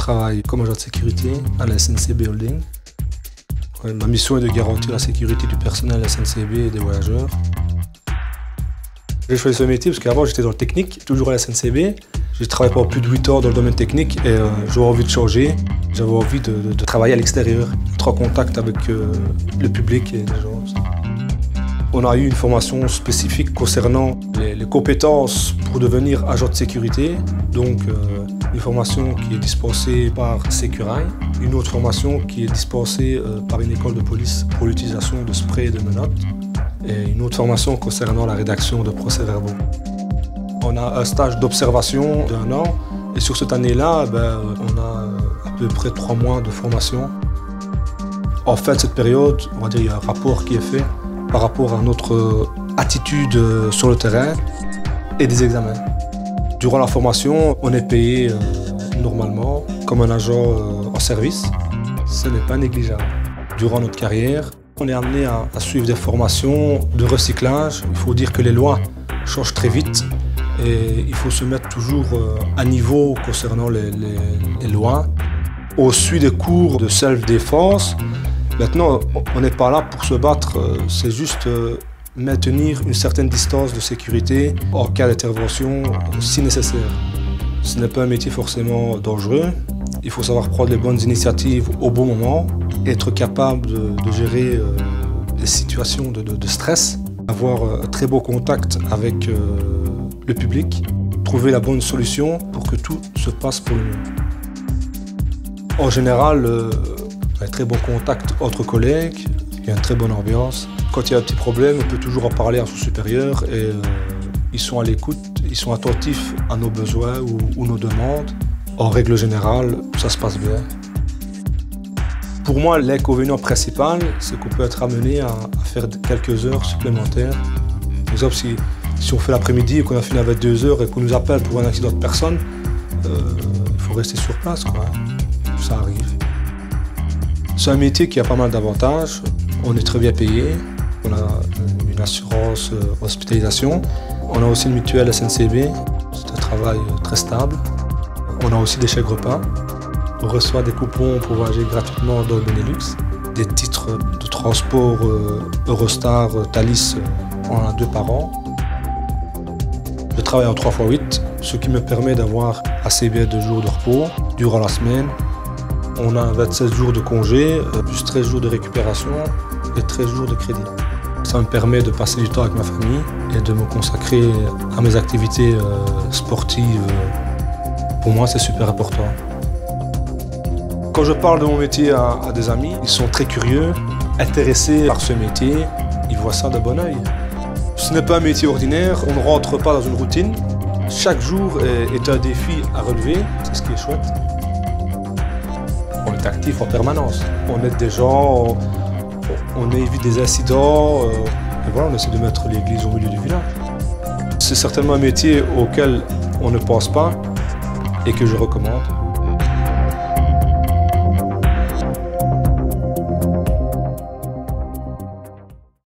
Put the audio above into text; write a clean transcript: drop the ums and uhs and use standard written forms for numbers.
travaille comme agent de sécurité à la SNCB Holding. Ma mission est de garantir la sécurité du personnel de la SNCB et des voyageurs. J'ai choisi ce métier parce qu'avant j'étais dans le technique, toujours à la SNCB. J'ai travaillé pendant plus de 8 ans dans le domaine technique et j'avais envie de changer. J'avais envie de travailler à l'extérieur, être en contact avec le public et les gens. On a eu une formation spécifique concernant les compétences pour devenir agent de sécurité. Donc une formation qui est dispensée par Sécurail, une autre formation qui est dispensée par une école de police pour l'utilisation de sprays et de menottes, et une autre formation concernant la rédaction de procès-verbaux. On a un stage d'observation d'1 an et sur cette année-là, on a à peu près 3 mois de formation. En fait, cette période, on va dire, il y a un rapport qui est fait par rapport à notre attitude sur le terrain et des examens. Durant la formation, on est payé normalement comme un agent en service. Ce n'est pas négligeable. Durant notre carrière, on est amené à suivre des formations de recyclage. Il faut dire que les lois changent très vite et il faut se mettre toujours à niveau concernant les lois. On suit des cours de self-défense. Maintenant, on n'est pas là pour se battre, c'est juste maintenir une certaine distance de sécurité en cas d'intervention si nécessaire. Ce n'est pas un métier forcément dangereux. Il faut savoir prendre les bonnes initiatives au bon moment, être capable de gérer des situations de stress, avoir un très beau contact avec le public, trouver la bonne solution pour que tout se passe pour le mieux. En général, on a un très bon contact entre collègues, il y a une très bonne ambiance. Quand il y a un petit problème, on peut toujours en parler à son supérieur et ils sont à l'écoute, ils sont attentifs à nos besoins ou nos demandes. En règle générale, ça se passe bien. Pour moi, l'inconvénient principal, c'est qu'on peut être amené à faire quelques heures supplémentaires. Par exemple, si on fait l'après-midi et qu'on a fini avec 2 heures et qu'on nous appelle pour un accident de personne, il faut rester sur place, quoi. Ça arrive. C'est un métier qui a pas mal d'avantages. On est très bien payé. On a une assurance hospitalisation. On a aussi une mutuelle SNCB. C'est un travail très stable. On a aussi des chèques repas. On reçoit des coupons pour voyager gratuitement dans le Benelux. Des titres de transport Eurostar, Thalys, on en a 2 par an. Je travaille en 3x8, ce qui me permet d'avoir assez bien 2 jours de repos durant la semaine. On a 27 jours de congé, plus 13 jours de récupération et 13 jours de crédit. Ça me permet de passer du temps avec ma famille et de me consacrer à mes activités sportives. Pour moi, c'est super important. Quand je parle de mon métier à des amis, ils sont très curieux, intéressés par ce métier. Ils voient ça de bon oeil. Ce n'est pas un métier ordinaire, on ne rentre pas dans une routine. Chaque jour est un défi à relever, c'est ce qui est chouette. On est actif en permanence. On aide des gens, on évite des incidents, et voilà, on essaie de mettre l'église au milieu du village. C'est certainement un métier auquel on ne pense pas et que je recommande.